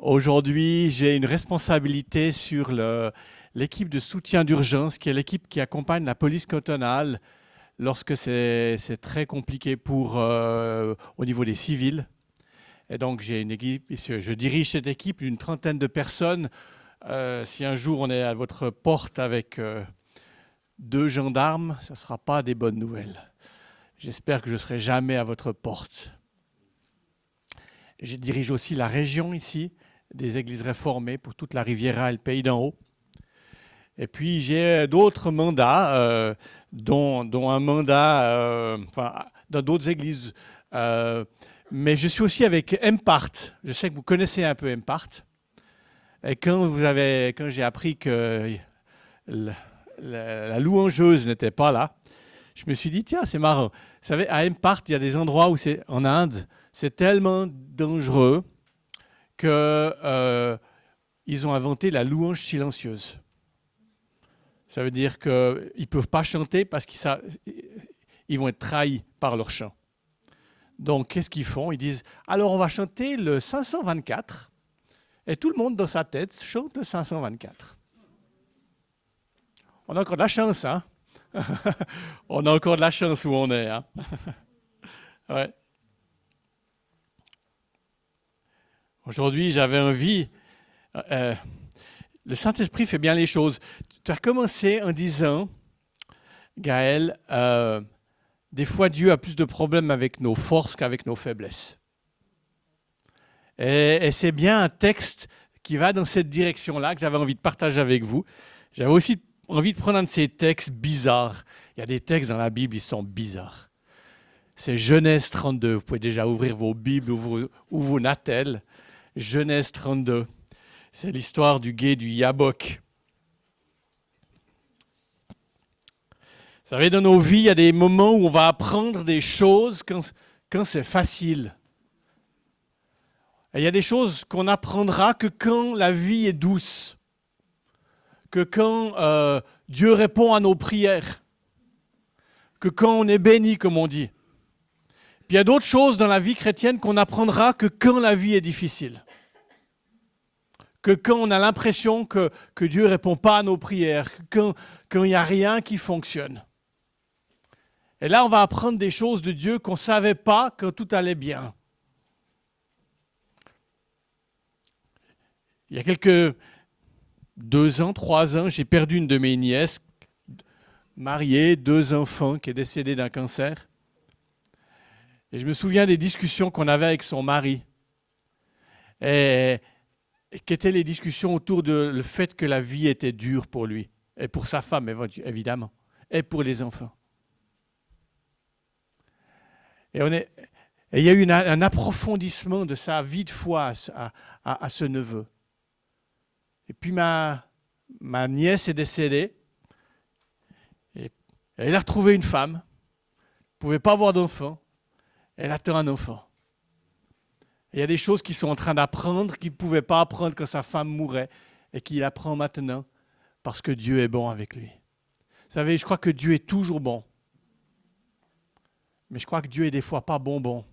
Aujourd'hui, j'ai une responsabilité sur l'équipe de soutien d'urgence, qui est l'équipe qui accompagne la police cantonale lorsque c'est très compliqué au niveau des civils. Et donc, j'ai une équipe, je dirige cette équipe d'une trentaine de personnes. Si un jour on est à votre porte avec deux gendarmes, ça ne sera pas des bonnes nouvelles. J'espère que je ne serai jamais à votre porte. Je dirige aussi la région ici, des églises réformées pour toute la Riviera et le Pays d'en Haut. Et puis j'ai d'autres mandats, dont un mandat dans d'autres églises. Mais je suis aussi avec Empart. Je sais que vous connaissez un peu Empart. Et quand j'ai appris que la louangeuse n'était pas là, je me suis dit, tiens, c'est marrant. Vous savez, à Empart, il y a des endroits où en Inde, c'est tellement dangereux qu'ils ont inventé la louange silencieuse. Ça veut dire qu'ils ne peuvent pas chanter parce qu'ils vont être trahis par leur chant. Donc, qu'est-ce qu'ils font? Ils disent, alors on va chanter le 524. Et tout le monde dans sa tête chante le 524. On a encore de la chance, hein? On a encore de la chance où on est, hein? Ouais. Aujourd'hui, j'avais envie... le Saint-Esprit fait bien les choses. Tu as commencé en disant, Gaël, des fois Dieu a plus de problèmes avec nos forces qu'avec nos faiblesses. Et c'est bien un texte qui va dans cette direction-là que j'avais envie de partager avec vous. J'avais aussi envie de prendre un de ces textes bizarres. Il y a des textes dans la Bible, ils sont bizarres. C'est Genèse 32. Vous pouvez déjà ouvrir vos Bibles ou vos Natels. Genèse 32. C'est l'histoire du gué du Yabok. Vous savez, dans nos vies, il y a des moments où on va apprendre des choses quand c'est facile. Et il y a des choses qu'on apprendra que quand la vie est douce, que quand Dieu répond à nos prières, que quand on est béni, comme on dit. Puis il y a d'autres choses dans la vie chrétienne qu'on apprendra que quand la vie est difficile. Que quand on a l'impression que Dieu ne répond pas à nos prières, quand il n'y a rien qui fonctionne. Et là, on va apprendre des choses de Dieu qu'on ne savait pas quand tout allait bien. Il y a 2 ans, 3 ans, j'ai perdu une de mes nièces, mariée, 2 enfants, qui est décédée d'un cancer. Et je me souviens des discussions qu'on avait avec son mari. Et qu'étaient les discussions autour de le fait que la vie était dure pour lui. Et pour sa femme, évidemment. Et pour les enfants. Et il y a eu un approfondissement de sa vie de foi à ce neveu. Et puis ma nièce est décédée. Et elle a retrouvé une femme. Elle ne pouvait pas avoir d'enfant. Elle attend un enfant. Et il y a des choses qu'ils sont en train d'apprendre qu'il ne pouvait pas apprendre quand sa femme mourait et qu'il apprend maintenant parce que Dieu est bon avec lui. Vous savez, je crois que Dieu est toujours bon. Mais je crois que Dieu est des fois pas bon.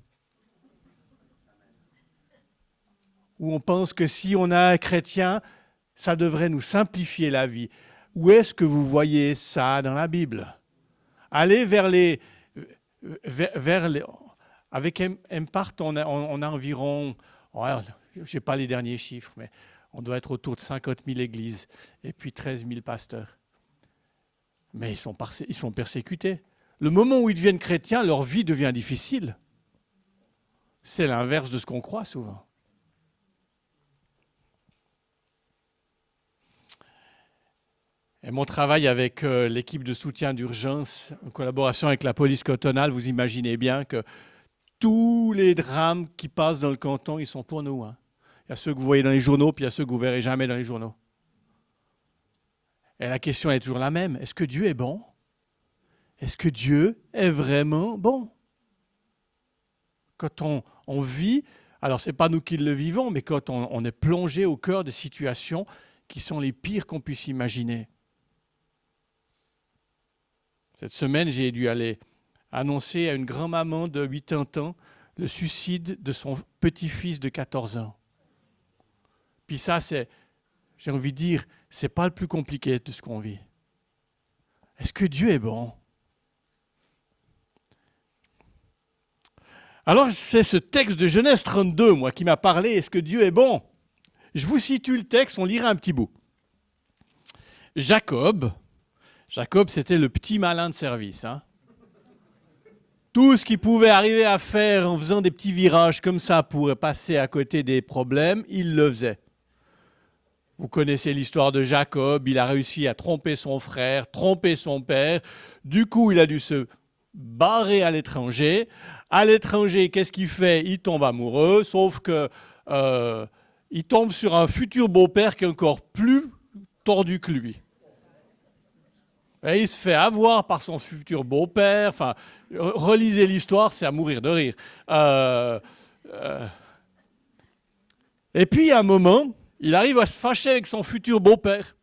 Où on pense que si on a un chrétien, ça devrait nous simplifier la vie. Où est-ce que vous voyez ça dans la Bible? Allez vers les... Avec Empart, on a environ... je n'ai pas les derniers chiffres, mais on doit être autour de 50 000 églises et puis 13 000 pasteurs. Mais ils sont persécutés. Le moment où ils deviennent chrétiens, leur vie devient difficile. C'est l'inverse de ce qu'on croit souvent. Et mon travail avec l'équipe de soutien d'urgence, en collaboration avec la police cantonale, vous imaginez bien que tous les drames qui passent dans le canton, ils sont pour nous. Hein. Il y a ceux que vous voyez dans les journaux, puis il y a ceux que vous ne verrez jamais dans les journaux. Et la question est toujours la même. Est-ce que Dieu est bon? Est-ce que Dieu est vraiment bon? Quand on vit, alors ce n'est pas nous qui le vivons, mais quand on est plongé au cœur de situations qui sont les pires qu'on puisse imaginer. Cette semaine, j'ai dû aller annoncer à une grand-maman de 80 ans le suicide de son petit-fils de 14 ans. Puis ça, j'ai envie de dire, c'est pas le plus compliqué de ce qu'on vit. Est-ce que Dieu est bon? Alors, c'est ce texte de Genèse 32, moi, qui m'a parlé. Est-ce que Dieu est bon? Je vous situe le texte, on lira un petit bout. Jacob, c'était le petit malin de service. Hein. Tout ce qu'il pouvait arriver à faire en faisant des petits virages comme ça pour passer à côté des problèmes, il le faisait. Vous connaissez l'histoire de Jacob, il a réussi à tromper son frère, tromper son père. Du coup, il a dû se barrer à l'étranger. À l'étranger, qu'est-ce qu'il fait? Il tombe amoureux, sauf que il tombe sur un futur beau-père qui est encore plus tordu que lui. Et il se fait avoir par son futur beau-père. Enfin, relisez l'histoire, c'est à mourir de rire. Et puis, à un moment, il arrive à se fâcher avec son futur beau-père.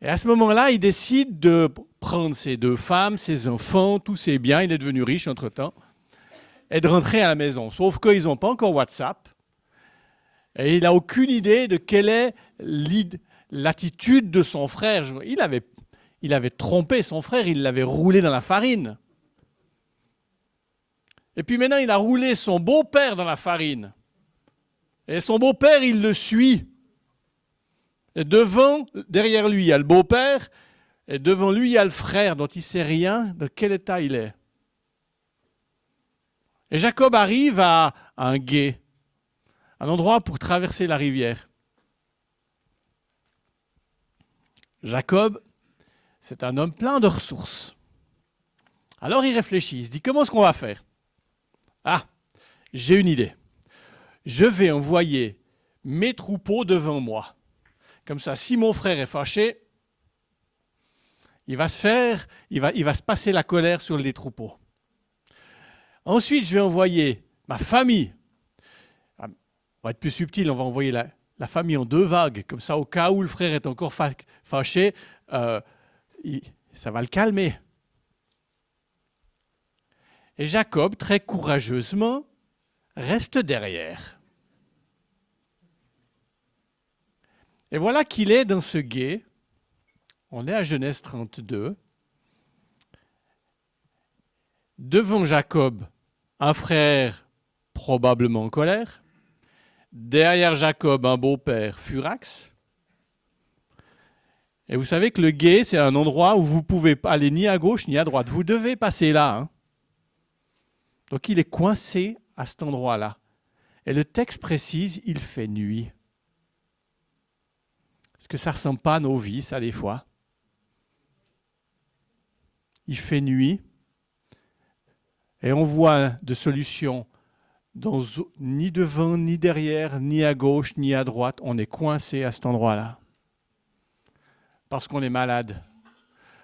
Et à ce moment-là, il décide de prendre ses 2 femmes, ses enfants, tous ses biens, il est devenu riche entre-temps, et de rentrer à la maison. Sauf qu'ils n'ont pas encore WhatsApp. Et il n'a aucune idée de quelle est l'attitude de son frère. Il avait trompé son frère, il l'avait roulé dans la farine. Et puis maintenant, il a roulé son beau-père dans la farine. Et son beau-père, il le suit. Et derrière lui, il y a le beau-père, et devant lui, il y a le frère dont il ne sait rien de quel état il est. Et Jacob arrive à un gué, un endroit pour traverser la rivière. Jacob, c'est un homme plein de ressources. Alors il réfléchit, il se dit, comment est-ce qu'on va faire? Ah, j'ai une idée. Je vais envoyer mes troupeaux devant moi. Comme ça, si mon frère est fâché, il va se passer la colère sur les troupeaux. Ensuite, je vais envoyer ma famille. On va être plus subtil, on va envoyer la famille en 2 vagues. Comme ça, au cas où le frère est encore fâché, ça va le calmer. Et Jacob, très courageusement, reste derrière. Et voilà qu'il est dans ce gué. On est à Genèse 32. Devant Jacob, un frère probablement en colère. Derrière Jacob, un beau-père furax. Et vous savez que le gué, c'est un endroit où vous ne pouvez pas aller ni à gauche ni à droite. Vous devez passer là. Hein. Donc il est coincé à cet endroit-là. Et le texte précise, il fait nuit. Est-ce que ça ne ressemble pas à nos vies, ça, des fois? Il fait nuit. Et on voit de solution ni devant, ni derrière, ni à gauche, ni à droite. On est coincé à cet endroit-là. Parce qu'on est malade.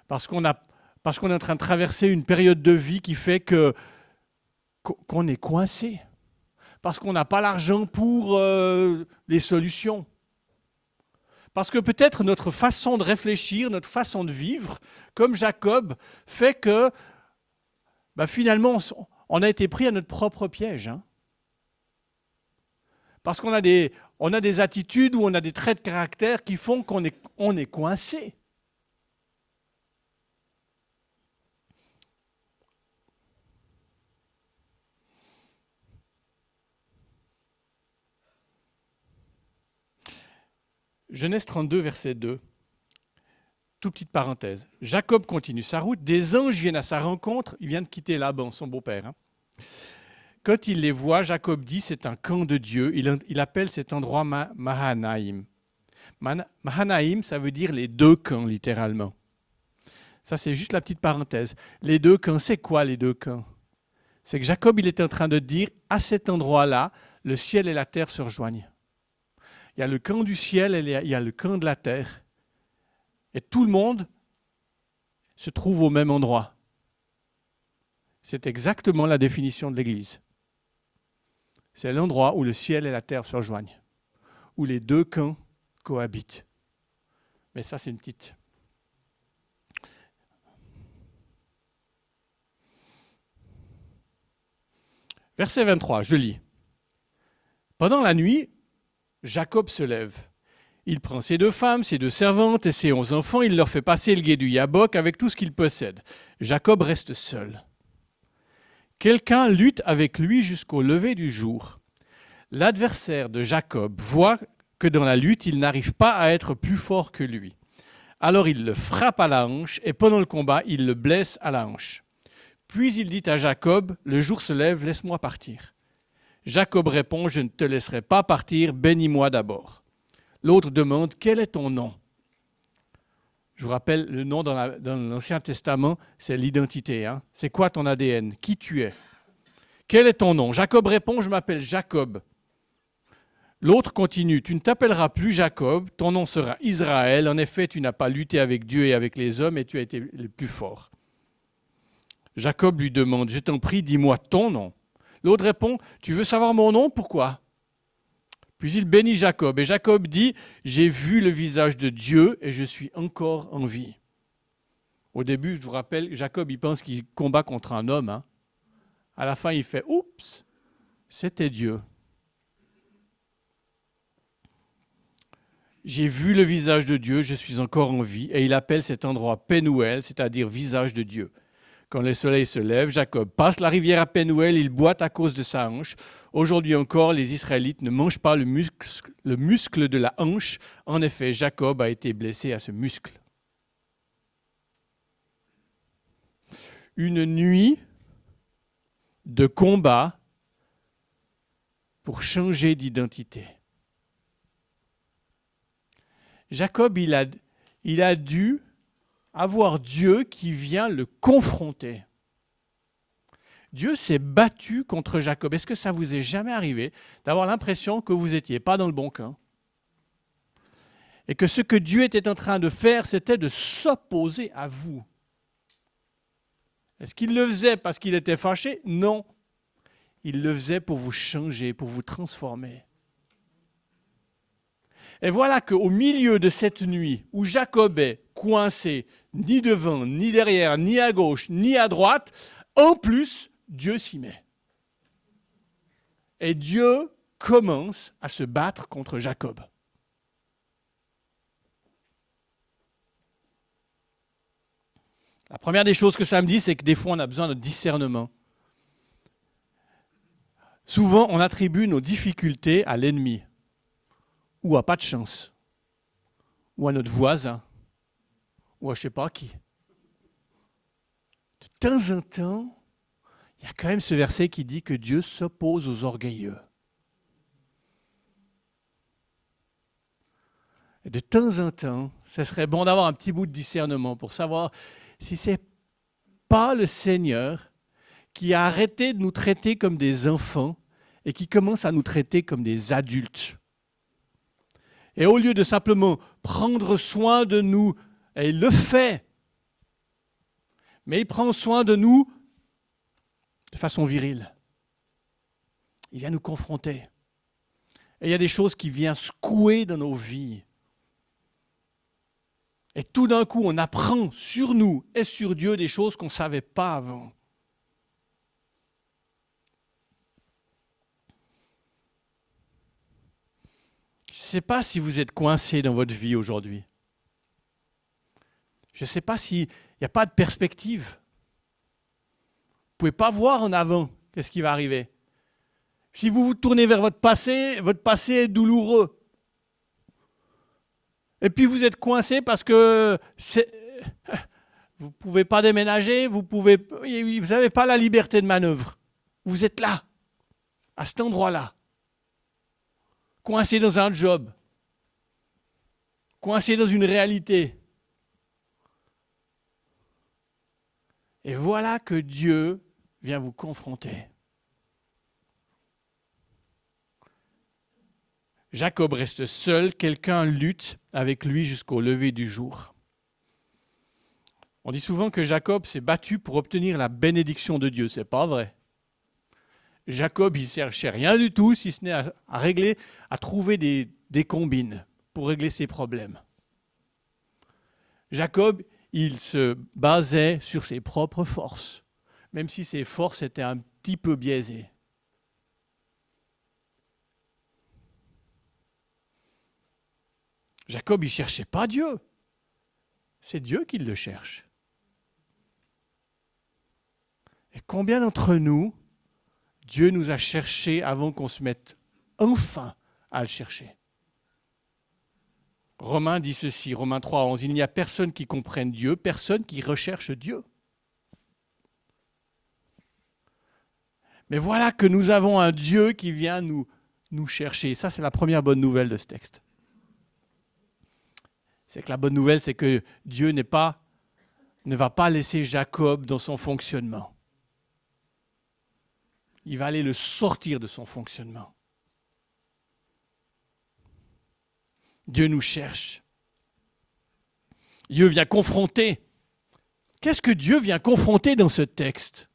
Parce qu'on est en train de traverser une période de vie qui fait qu'on est coincé. Parce qu'on n'a pas l'argent pour les solutions. Parce que peut-être notre façon de réfléchir, notre façon de vivre, comme Jacob, fait que finalement, on a été pris à notre propre piège. Hein. Parce qu'on a des attitudes ou on a des traits de caractère qui font qu'on est coincé. Genèse 32, verset 2. Toute petite parenthèse. Jacob continue sa route. Des anges viennent à sa rencontre. Il vient de quitter Laban, son beau-père. Hein. Quand il les voit, Jacob dit, c'est un camp de Dieu. Il appelle cet endroit Mahanaïm. Mahanaïm, ça veut dire les 2 camps, littéralement. Ça, c'est juste la petite parenthèse. Les 2 camps, c'est quoi les 2 camps? C'est que Jacob, il était en train de dire, à cet endroit-là, le ciel et la terre se rejoignent. Il y a le camp du ciel et il y a le camp de la terre. Et tout le monde se trouve au même endroit. C'est exactement la définition de l'Église. C'est l'endroit où le ciel et la terre se rejoignent, où les 2 camps cohabitent. Mais ça, c'est une petite... Verset 23, je lis. Pendant la nuit, Jacob se lève. Il prend ses 2 femmes, ses 2 servantes et ses 11 enfants. Il leur fait passer le gué du Yabok avec tout ce qu'il possède. Jacob reste seul. Quelqu'un lutte avec lui jusqu'au lever du jour. L'adversaire de Jacob voit que dans la lutte, il n'arrive pas à être plus fort que lui. Alors il le frappe à la hanche et pendant le combat, il le blesse à la hanche. Puis il dit à Jacob, « Le jour se lève, laisse-moi partir. » Jacob répond, « Je ne te laisserai pas partir, bénis-moi d'abord. » L'autre demande, « Quel est ton nom ?» Je vous rappelle, le nom dans l'Ancien Testament, c'est l'identité. Hein. C'est quoi ton ADN? Qui tu es? Quel est ton nom? Jacob répond, « Je m'appelle Jacob. » L'autre continue, « Tu ne t'appelleras plus Jacob, ton nom sera Israël. En effet, tu n'as pas lutté avec Dieu et avec les hommes et tu as été le plus fort. » Jacob lui demande, « Je t'en prie, dis-moi ton nom. » L'autre répond, « Tu veux savoir mon nom? Pourquoi ?» Puis il bénit Jacob et Jacob dit, « J'ai vu le visage de Dieu et je suis encore en vie. » Au début, je vous rappelle, Jacob, il pense qu'il combat contre un homme. Hein. À la fin, il fait, « Oups, c'était Dieu. » J'ai vu le visage de Dieu, je suis encore en vie. Et il appelle cet endroit Pénuel, c'est-à-dire visage de Dieu. Quand le soleil se lève, Jacob passe la rivière à Pénuel, il boite à cause de sa hanche. Aujourd'hui encore, les Israélites ne mangent pas le muscle de la hanche. En effet, Jacob a été blessé à ce muscle. Une nuit de combat pour changer d'identité. Jacob, il a dû avoir Dieu qui vient le confronter. Dieu s'est battu contre Jacob. Est-ce que ça vous est jamais arrivé d'avoir l'impression que vous n'étiez pas dans le bon camp? Et que ce que Dieu était en train de faire, c'était de s'opposer à vous. Est-ce qu'il le faisait parce qu'il était fâché? Non. Il le faisait pour vous changer, pour vous transformer. Et voilà qu'au milieu de cette nuit où Jacob est coincé, ni devant, ni derrière, ni à gauche, ni à droite, en plus, Dieu s'y met. Et Dieu commence à se battre contre Jacob. La première des choses que ça me dit, c'est que des fois, on a besoin de discernement. Souvent, on attribue nos difficultés à l'ennemi, ou à pas de chance, ou à notre voisin, ou à je ne sais pas qui. De temps en temps, il y a quand même ce verset qui dit que Dieu s'oppose aux orgueilleux. Et de temps en temps, ce serait bon d'avoir un petit bout de discernement pour savoir si ce n'est pas le Seigneur qui a arrêté de nous traiter comme des enfants et qui commence à nous traiter comme des adultes. Et au lieu de simplement prendre soin de nous, et il le fait, mais il prend soin de nous de façon virile. Il vient nous confronter. Et il y a des choses qui viennent secouer dans nos vies. Et tout d'un coup, on apprend sur nous et sur Dieu des choses qu'on ne savait pas avant. Je ne sais pas si vous êtes coincé dans votre vie aujourd'hui. Je ne sais pas s'il n'y a pas de perspective. Vous ne pouvez pas voir en avant qu'est-ce qui va arriver. Si vous vous tournez vers votre passé est douloureux. Et puis vous êtes coincé parce que vous ne pouvez pas déménager, vous n'avez pas la liberté de manœuvre. Vous êtes là, à cet endroit-là, coincé dans un job, coincé dans une réalité. Et voilà que Dieu vient vous confronter. Jacob reste seul, quelqu'un lutte avec lui jusqu'au lever du jour. On dit souvent que Jacob s'est battu pour obtenir la bénédiction de Dieu. Ce n'est pas vrai. Jacob, il ne cherchait rien du tout, si ce n'est à trouver des combines pour régler ses problèmes. Jacob, il se basait sur ses propres forces, même si ses forces étaient un petit peu biaisées. Jacob, il ne cherchait pas Dieu. C'est Dieu qui le cherche. Et combien d'entre nous, Dieu nous a cherchés avant qu'on se mette enfin à le chercher? Romains dit ceci, Romains 3:11, il n'y a personne qui comprenne Dieu, personne qui recherche Dieu. Mais voilà que nous avons un Dieu qui vient nous chercher. Ça, c'est la première bonne nouvelle de ce texte. C'est que la bonne nouvelle, c'est que Dieu ne va pas laisser Jacob dans son fonctionnement. Il va aller le sortir de son fonctionnement. Dieu nous cherche. Dieu vient confronter. Qu'est-ce que Dieu vient confronter dans ce texte?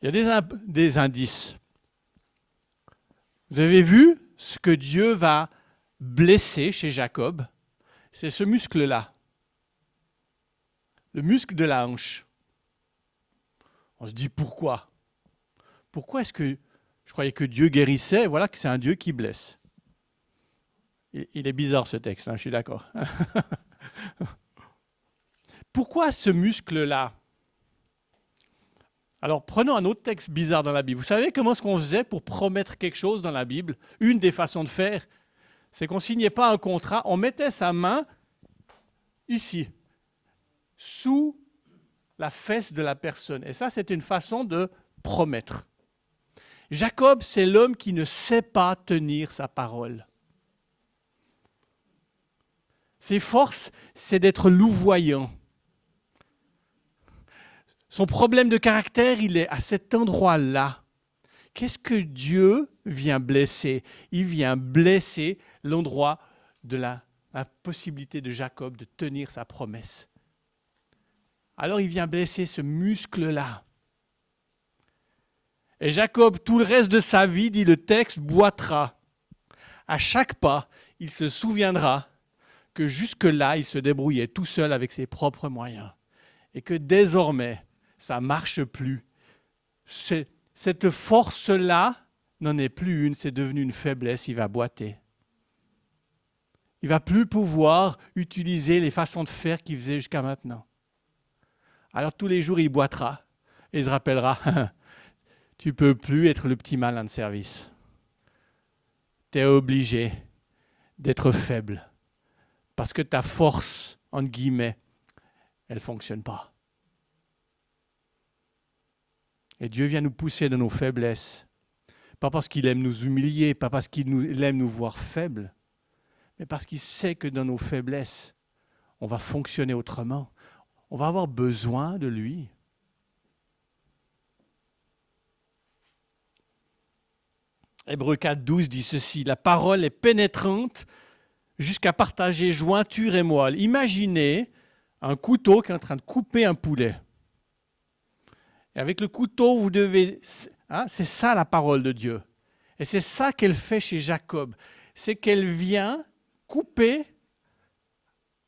Il y a des indices. Vous avez vu ce que Dieu va blesser chez Jacob? C'est ce muscle-là. Le muscle de la hanche. On se dit pourquoi? Pourquoi est-ce que je croyais que Dieu guérissait? Voilà que c'est un Dieu qui blesse. Il est bizarre ce texte, hein, je suis d'accord. Pourquoi ce muscle-là? Alors prenons un autre texte bizarre dans la Bible. Vous savez comment est-ce qu'on faisait pour promettre quelque chose dans la Bible? Une des façons de faire, c'est qu'on ne signait pas un contrat, on mettait sa main ici, sous la fesse de la personne. Et ça, c'est une façon de promettre. Jacob, c'est l'homme qui ne sait pas tenir sa parole. Ses forces, c'est d'être louvoyant. Son problème de caractère, il est à cet endroit-là. Qu'est-ce que Dieu vient blesser? Il vient blesser l'endroit de la possibilité de Jacob de tenir sa promesse. Alors il vient blesser ce muscle-là. Et Jacob, tout le reste de sa vie, dit le texte, boitera. À chaque pas, il se souviendra que jusque-là, il se débrouillait tout seul avec ses propres moyens. Et que désormais, ça ne marche plus. Cette force-là n'en est plus une, c'est devenu une faiblesse, il va boiter. Il ne va plus pouvoir utiliser les façons de faire qu'il faisait jusqu'à maintenant. Alors tous les jours, il boitera et il se rappellera, tu ne peux plus être le petit malin de service. Tu es obligé d'être faible parce que ta force, entre guillemets, elle ne fonctionne pas. Et Dieu vient nous pousser dans nos faiblesses. Pas parce qu'il aime nous humilier, pas parce qu'il aime nous voir faibles, mais parce qu'il sait que dans nos faiblesses, on va fonctionner autrement. On va avoir besoin de lui. Hébreux 4:12 dit ceci, la parole est pénétrante jusqu'à partager jointure et moelle. Imaginez un couteau qui est en train de couper un poulet. Et avec le couteau, vous devez... c'est ça la parole de Dieu. Et c'est ça qu'elle fait chez Jacob. C'est qu'elle vient couper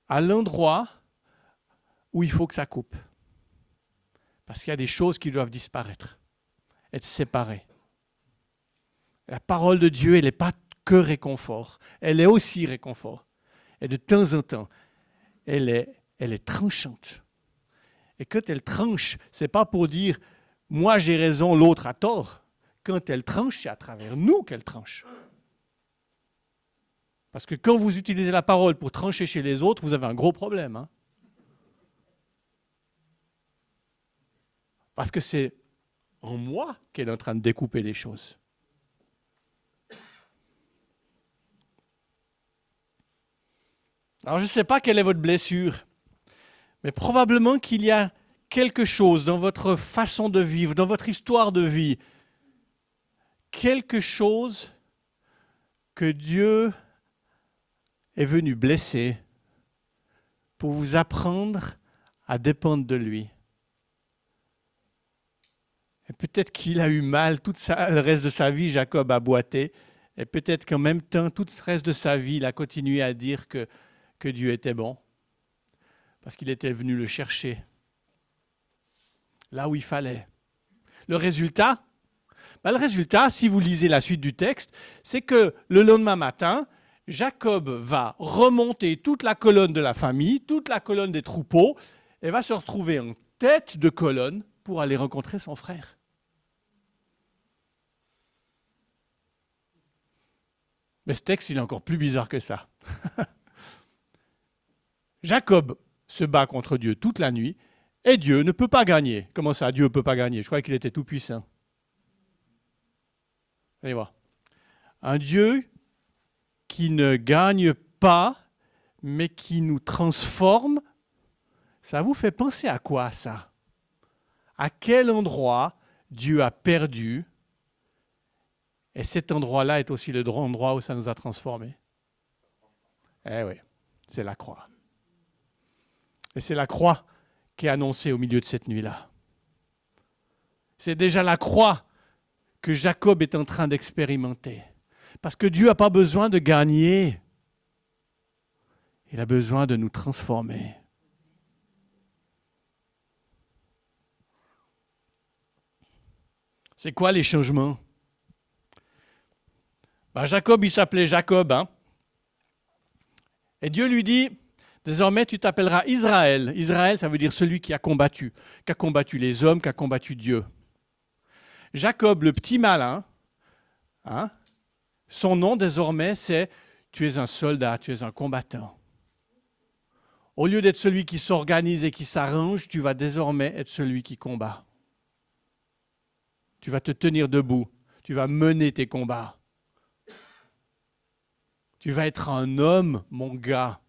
à l'endroit où il faut que ça coupe. Parce qu'il y a des choses qui doivent disparaître, être séparées. La parole de Dieu, elle n'est pas que réconfort. Elle est aussi réconfort. Et de temps en temps, elle est tranchante. Et quand elle tranche, ce n'est pas pour dire « moi j'ai raison, l'autre a tort ». Quand elle tranche, c'est à travers nous qu'elle tranche. Parce que quand vous utilisez la parole pour trancher chez les autres, vous avez un gros problème. Hein? Parce que c'est en moi qu'elle est en train de découper les choses. Alors je ne sais pas quelle est votre blessure, mais probablement qu'il y a quelque chose dans votre façon de vivre, dans votre histoire de vie, quelque chose que Dieu est venu blesser pour vous apprendre à dépendre de lui. Et peut-être qu'il a eu mal le reste de sa vie, Jacob a boité, et peut-être qu'en même temps, tout le reste de sa vie, il a continué à dire que Dieu était bon, parce qu'il était venu le chercher, là où il fallait. Le résultat, si vous lisez la suite du texte, c'est que le lendemain matin, Jacob va remonter toute la colonne de la famille, toute la colonne des troupeaux, et va se retrouver en tête de colonne pour aller rencontrer son frère. Mais ce texte, il est encore plus bizarre que ça. Jacob se bat contre Dieu toute la nuit, et Dieu ne peut pas gagner. Comment ça, Dieu ne peut pas gagner? Je croyais qu'il était tout puissant. Allez voir. Un Dieu qui ne gagne pas, mais qui nous transforme, ça vous fait penser à quoi, ça? À quel endroit Dieu a perdu? Et cet endroit-là est aussi le endroit où ça nous a transformés. Eh oui, c'est la croix. Et c'est la croix qui est annoncée au milieu de cette nuit-là. C'est déjà la croix que Jacob est en train d'expérimenter. Parce que Dieu n'a pas besoin de gagner. Il a besoin de nous transformer. C'est quoi les changements? Jacob, il s'appelait Jacob. Et Dieu lui dit, désormais tu t'appelleras Israël. Israël, ça veut dire celui qui a combattu les hommes, qui a combattu Dieu. Jacob, le petit malin, son nom désormais c'est tu es un soldat, tu es un combattant. Au lieu d'être celui qui s'organise et qui s'arrange, tu vas désormais être celui qui combat. Tu vas te tenir debout, tu vas mener tes combats. Tu vas être un homme, mon gars.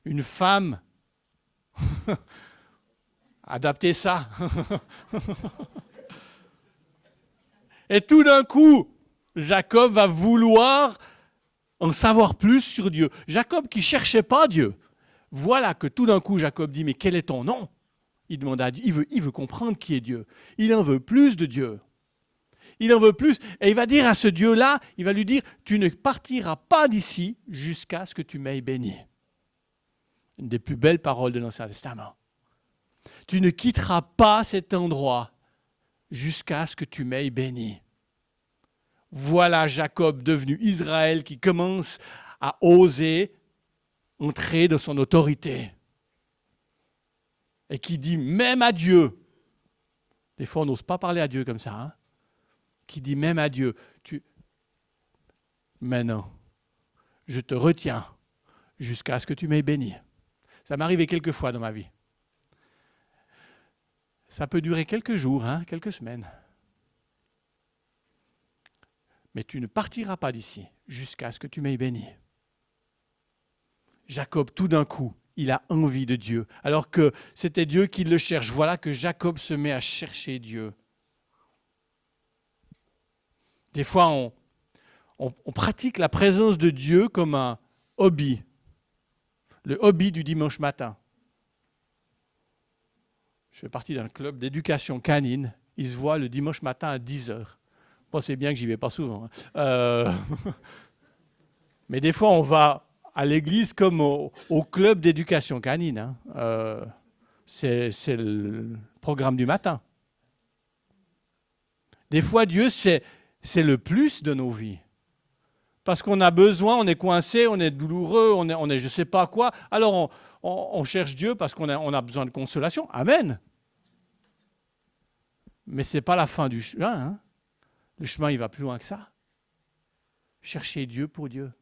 Une femme. Adaptez ça. Et tout d'un coup, Jacob va vouloir en savoir plus sur Dieu. Jacob qui ne cherchait pas Dieu. Voilà que tout d'un coup, Jacob dit, mais quel est ton nom? Il demande à Dieu, il veut comprendre qui est Dieu. Il en veut plus de Dieu. Il en veut plus. Et il va dire à ce Dieu-là, il va lui dire, tu ne partiras pas d'ici jusqu'à ce que tu m'aies béni. Une des plus belles paroles de l'Ancien Testament. Tu ne quitteras pas cet endroit jusqu'à ce que tu m'aies béni. Voilà Jacob devenu Israël qui commence à oser entrer dans son autorité. Et qui dit même à Dieu, des fois on n'ose pas parler à Dieu comme ça, qui dit même à Dieu, maintenant, je te retiens jusqu'à ce que tu m'aies béni. Ça m'est arrivé quelques fois dans ma vie. Ça peut durer quelques jours, quelques semaines. Mais tu ne partiras pas d'ici jusqu'à ce que tu m'aies béni. Jacob, tout d'un coup, il a envie de Dieu, alors que c'était Dieu qui le cherche. Voilà que Jacob se met à chercher Dieu. Des fois, on pratique la présence de Dieu comme un hobby. Le hobby du dimanche matin. Je fais partie d'un club d'éducation canine. Il se voit le dimanche matin à 10h. Pensez bien que j'y vais pas souvent. Mais des fois, on va à l'église comme au club d'éducation canine. C'est le programme du matin. Des fois, Dieu, c'est le plus de nos vies. Parce qu'on a besoin, on est coincé, on est douloureux, on est je ne sais pas quoi. Alors, on cherche Dieu parce qu'on a besoin de consolation. Amen. Mais ce n'est pas la fin du chemin. Le chemin, il va plus loin que ça. Chercher Dieu pour Dieu.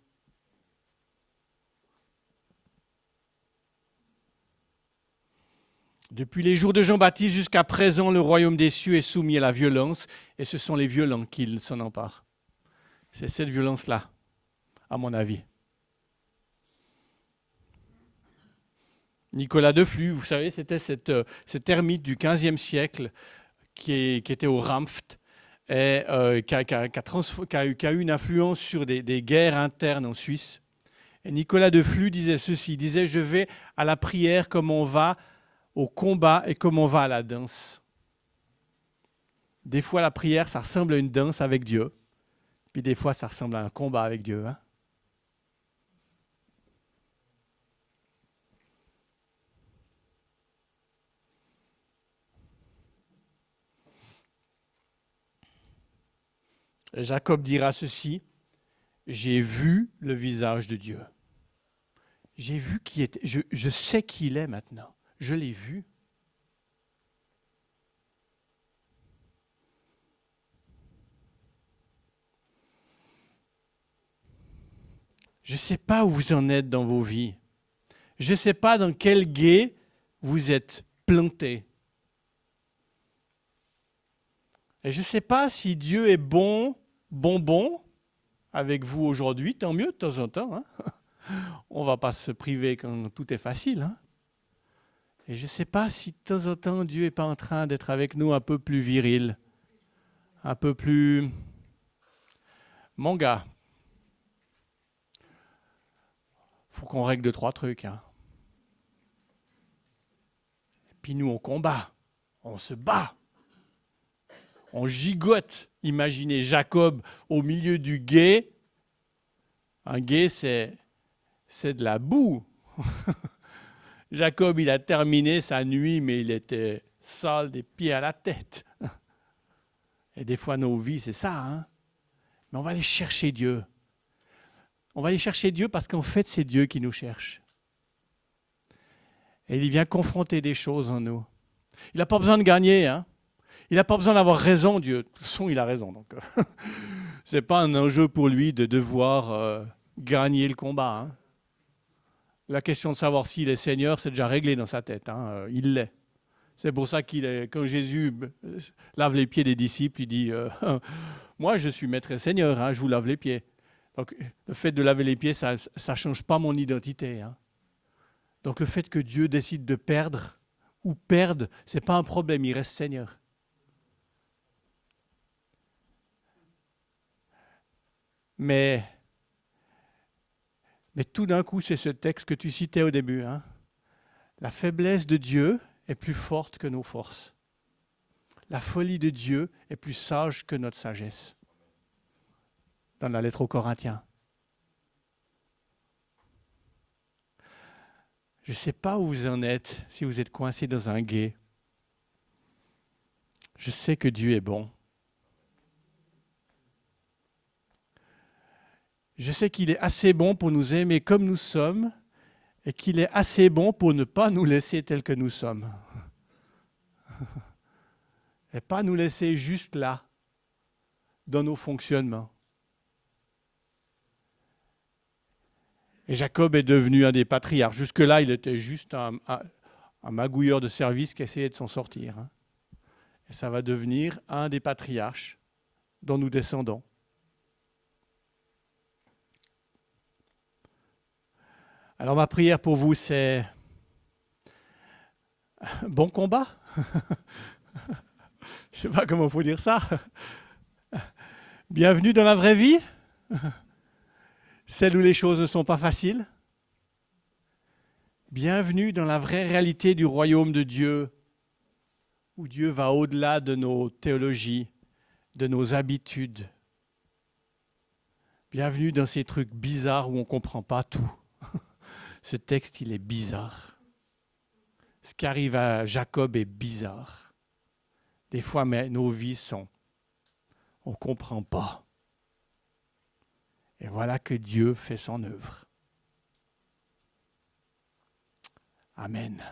Depuis les jours de Jean-Baptiste jusqu'à présent, le royaume des cieux est soumis à la violence, et ce sont les violents qui s'en emparent. C'est cette violence-là, à mon avis. Nicolas de Flue, vous savez, c'était cet ermite du XVe siècle qui était au Ramft et qui a eu une influence sur des guerres internes en Suisse. Et Nicolas de Flue disait ceci, il disait « Je vais à la prière comme on va au combat et comme on va à la danse. » Des fois, la prière, ça ressemble à une danse avec Dieu. Puis des fois, ça ressemble à un combat avec Dieu. Et Jacob dira ceci, « j'ai vu le visage de Dieu. J'ai vu qui était, je sais qui il est maintenant. Je l'ai vu. Je ne sais pas où vous en êtes dans vos vies. Je ne sais pas dans quel gué vous êtes planté. Et je ne sais pas si Dieu est bon avec vous aujourd'hui, tant mieux de temps en temps. Hein. On ne va pas se priver quand tout est facile. Hein. Et je ne sais pas si de temps en temps Dieu n'est pas en train d'être avec nous un peu plus viril, un peu plus... Mon gars, faut qu'on règle 2-3 trucs. Hein. Et puis nous, on combat, on se bat, on gigote. Imaginez Jacob au milieu du gué. Un gué, c'est de la boue. Jacob, il a terminé sa nuit, mais il était sale des pieds à la tête. Et des fois, nos vies, c'est ça. Hein? Mais on va aller chercher Dieu. On va aller chercher Dieu parce qu'en fait, c'est Dieu qui nous cherche. Et il vient confronter des choses en nous. Il n'a pas besoin de gagner. Hein? Il n'a pas besoin d'avoir raison, Dieu. De toute façon, il a raison. Donc, ce n'est pas un enjeu pour lui de devoir gagner le combat. Hein? La question de savoir s'il est Seigneur, c'est déjà réglé dans sa tête. Hein? Il l'est. C'est pour ça quand Jésus lave les pieds des disciples, il dit moi, je suis maître et Seigneur, hein, je vous lave les pieds. Donc, le fait de laver les pieds, ça ne change pas mon identité. Hein. Donc, le fait que Dieu décide de perdre ou perde, ce n'est pas un problème, il reste Seigneur. Mais tout d'un coup, c'est ce texte que tu citais au début. Hein. La faiblesse de Dieu est plus forte que nos forces. La folie de Dieu est plus sage que notre sagesse. Dans la lettre aux Corinthiens. Je ne sais pas où vous en êtes, si vous êtes coincé dans un gué. Je sais que Dieu est bon. Je sais qu'il est assez bon pour nous aimer comme nous sommes et qu'il est assez bon pour ne pas nous laisser tels que nous sommes. Et pas nous laisser juste là, dans nos fonctionnements. Et Jacob est devenu un des patriarches. Jusque-là, il était juste un magouilleur de service qui essayait de s'en sortir. Hein. Et ça va devenir un des patriarches dont nous descendons. Alors ma prière pour vous, c'est bon combat. Je ne sais pas comment il faut dire ça. Bienvenue dans la vraie vie, celle où les choses ne sont pas faciles. Bienvenue dans la vraie réalité du royaume de Dieu, où Dieu va au-delà de nos théologies, de nos habitudes. Bienvenue dans ces trucs bizarres où on ne comprend pas tout. Ce texte, il est bizarre. Ce qui arrive à Jacob est bizarre. Des fois, mais nos vies sont... On ne comprend pas. Et voilà que Dieu fait son œuvre. Amen.